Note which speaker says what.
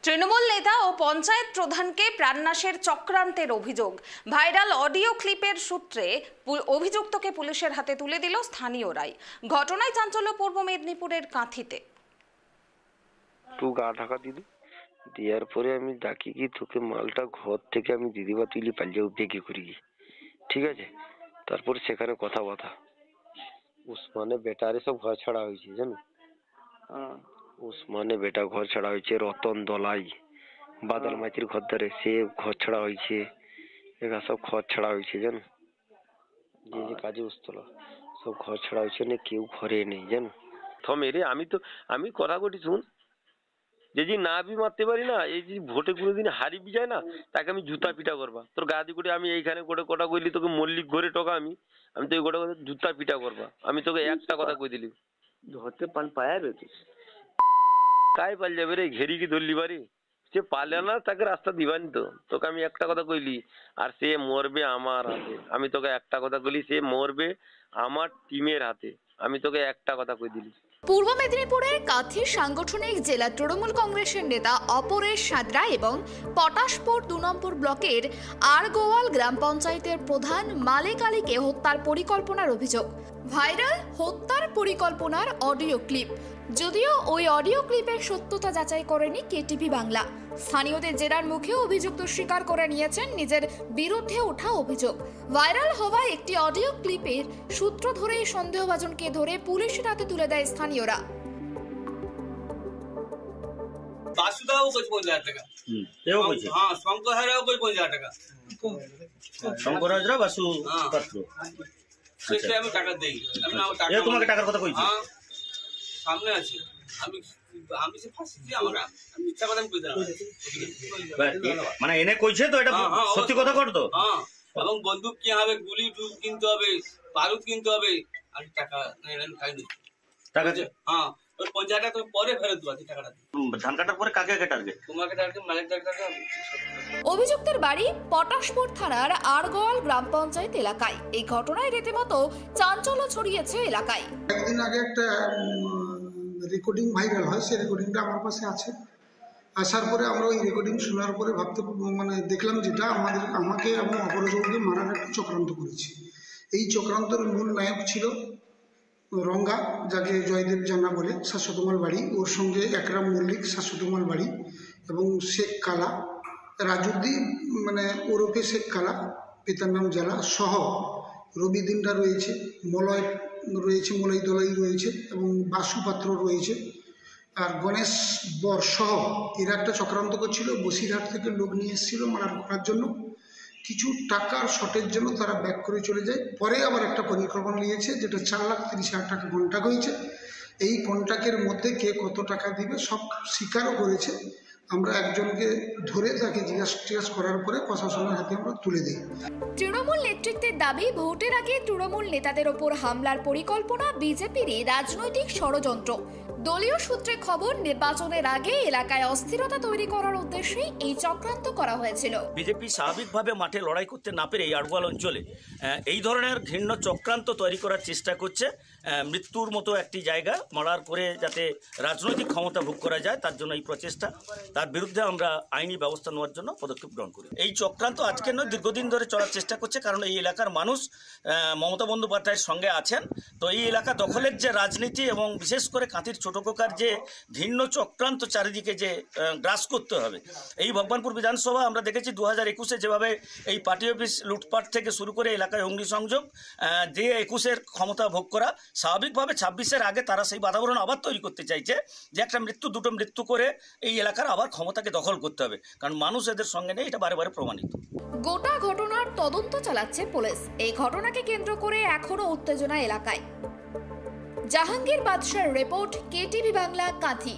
Speaker 1: তৃণমূল নেতা ও পঞ্চায়েত প্রধানকে প্রাণনাশের চক্রান্তের অভিযোগ। ভাইরাল অডিও ক্লিপের সূত্রে অভিযুক্তকে পুলিশের হাতে তুলে দিল স্থানীয়রাই। ঘটনায় চাঞ্চল্য পূর্ব মেদিনীপুরের কাঁথিতে।
Speaker 2: তুই গা ঢাকা দিদি দেওয়ার পরে আমি ডাকি কি তোকে মালটা ঘর থেকে আমি দিদিবা তুলি পালিয়ে বিক্রি করি, ঠিক আছে? তারপর সেখানে কথাবার্তা উসমানে বেটারে সব ঘর ছাড়া হয়েছে, জানো? উসমানে বেটা ঘর ছাড়া হয়েছে, রতন দলাই বাদল মাইতির ঘর ধরে সে ঘর ছাড়া হয়েছে, এরা সব ঘর ছাড়া হয়েছে, জানো? যে যে কাজে উস্তলা সব ঘর ছাড়া হয়েছে না, কেউ ঘরে নেই, জানো? থমে রে, আমি কথা কটি শুন, যদি না বি মারতে পারি না, এই যে ভোটে কোনোদিন হারিয়ে যায় না, তাকে আমি জুতা পিটা করবা। তোর গাদি করে আমি এইখানে গোটে কথা কইলি, তোকে মল্লিক ঘরে টকা আমি তো এই গোটা কথা জুতা পিটা করবা। আমি তোকে একটা কথা কই দিলি, ধরতে পায়াবে তুই কাই পাল যাবে রে, ঘেরি কি ধরলি বাড়ি? সে পালে না, তাকে রাস্তা দিবানি তো। তোকে আমি একটা কথা কইলি, আর সে মরবে আমার হাতে। আমি তোকে একটা কথা কইলি, সে মরবে আমার টিমের হাতে। আমি তোকে একটা কথা কই দিলি।
Speaker 3: পূর্ব মেদিনীপুরের কাঁথি সাংগঠনিক জেলা তৃণমূল কংগ্রেসের নেতা অপরেশ সাদরা এবং পটাশপুর ২ নম্বর ব্লকের আরগোয়াল গ্রাম পঞ্চায়েতের প্রধান মালেক আলীকে হত্যার পরিকল্পনার অভিযোগ। ভাইরাল হত্যার পরিকল্পনার অডিও ক্লিপ। যদিও ওই অডিও ক্লিপের সত্যতা যাচাই করেনি কেটিভি বাংলা। স্থানীয়দের জেরার মুখে অভিযুক্ত স্বীকার করে নিয়েছেন নিজের বিরুদ্ধে ওঠা অভিযোগ। ভাইরাল হওয়া একটি অডিও ক্লিপের সূত্র ধরেই সন্দেহভাজনকে ধরে পুলিশের হাতে তুলে দেয় স্থানীয়রা।
Speaker 4: বাসুদাও কই 50,000 টাকা।
Speaker 5: এও কইছে।
Speaker 4: হ্যাঁ, শঙ্কর হারাও কই 50,000 টাকা।
Speaker 5: শঙ্কর হাজরা বাসু পাত্র।
Speaker 4: সেটা আমি টাকা দেই। আমি না টাকা।
Speaker 5: এ তোমাকে টাকার কথা কইছি।
Speaker 4: হ্যাঁ। সামনে আছে। আমি সে ফাঁসিছি আমরা। আমি মিথ্যা কথা কই দিলাম।
Speaker 5: মানে এনে কইছে তো, এটা সত্যি কথা কর তো।
Speaker 4: হ্যাঁ। এবং বন্দুক কি হবে, গুলি কিনতে হবে, বারুদ কিনতে হবে, আর টাকা নেন খাইনি।
Speaker 5: টাকা আছে?
Speaker 4: হ্যাঁ। ওই 50,000 টাকা পরে ফেরত দেব টাকাটা।
Speaker 5: ধান কাটার পরে কাকে টার্গেট?
Speaker 4: তোমাকে টার্গেট, মালিক টার্গেট।
Speaker 3: অভিযুক্তের বাড়ি পটাশপুর থানার আরগোয়াল গ্রাম পঞ্চায়েত এলাকায়। এই ঘটনায় রীতিমতো চাঞ্চল্য ছড়িয়েছে এলাকায়।
Speaker 6: একদিন আগে একটা রেকর্ডিং ভাইরাল হয়, সেই রেকর্ডিংটা আমার কাছে আছে। আসার পরে আমরা ওই রেকর্ডিং শোনার পরে দেখলাম যেটা আমাকে এবং অপরাজকে মারার একটা চক্রান্ত করেছে। এই চক্রান্তের মূল নায়ক ছিল রঙ্গা, যাকে জয়দেব জানা বলে, শাশ্বতমাল বাড়ি। ওর সঙ্গে একরাম মল্লিক, শাশ্বতমাল বাড়ি, এবং শেখ কালা, রাজুদ্দিন ওরফে শেখ কালা, পিতার নাম জালা, সহ রবি দিনটা রয়েছে, মলয় রয়েছে, মলয় দলাই রয়েছে, এবং বাসু পাত্র রয়েছে, আর গণেশ বর সহ এরা একটা চক্রান্ত করছিল। বসিরহাট থেকে লোক নিয়ে এসেছিল মারার করার জন্য। কিছু টাকার শর্টের জন্য তারা ব্যাক করে চলে যায়। পরে আবার একটা পরিকল্পনা নিয়েছে, যেটা 4,30,000 টাকা কন্ট্রাক্ট হয়েছে। এই কন্ট্রাক্টের মধ্যে কে কত টাকা দিবে সব স্বীকারও করেছে। আমরা একজনকে ধরে তাকে জিজ্ঞাসা করার পরে প্রশাসনের হাতে আমরা তুলে দিই।
Speaker 3: তৃণমূল নেতৃত্বের দাবি, ভোটের আগে তৃণমূল নেতাদের ওপর হামলার পরিকল্পনা বিজেপিরই রাজনৈতিক ষড়যন্ত্র। দলীয় সূত্রে খবর, নির্বাচনের আগে এলাকায় অস্থিরতা তৈরি করার উদ্দেশ্যে এই চক্রান্ত করা হয়েছিল।
Speaker 5: বিজেপি স্বাভাবিকভাবে মাঠে লড়াই করতে না পেরে এই আরগোয়াল অঞ্চলে এই ধরনের ঘৃণ্য চক্রান্ত তৈরি করার চেষ্টা করছে। মৃত্যুর মতো একটি জায়গা মারার করে যাতে রাজনৈতিক ক্ষমতা ভোগ করা যায়, তার জন্য এই প্রচেষ্টা। তার বিরুদ্ধে আমরা আইনি ব্যবস্থা নেওয়ার জন্য পদক্ষেপ গ্রহণ করি। এই চক্রান্ত আজকে নয়, দীর্ঘদিন ধরে চলার চেষ্টা করছে, কারণ এই এলাকার মানুষ মমতা বন্দ্যোপাধ্যায়ের সঙ্গে আছেন। তো এই এলাকা দখলের যে রাজনীতি এবং বিশেষ করে কাঁথির ছোট কোকার যে ঘৃণ্য চক্রান্ত চারিদিকে যে গ্রাস করতে হবে, এই ভগবানপুর বিধানসভা আমরা দেখেছি 2021-এ যেভাবে এই পার্টি অফিস লুটপাট থেকে শুরু করে এলাকায় অগ্নিসংযোগ যে 21-এর ক্ষমতা ভোগ করা, স্বাভাবিকভাবে 26-এর আগে তারা সেই বাতাবরণ আবার তৈরি করতে চাইছে যে একটা দুটো মৃত্যু করে এই এলাকার আবার ক্ষমতাকে দখল করতে হবে, কারণ মানুষ এদের সঙ্গে নেই, এটা বারে বারে প্রমাণিত।
Speaker 3: গোটা ঘটনার তদন্ত চালাচ্ছে পুলিশ। এই ঘটনাকে কেন্দ্র করে এখনো উত্তেজনা এলাকায়। জাহাঙ্গীর বাদশার রিপোর্ট, কেটিভি বাংলা, কাঁথি।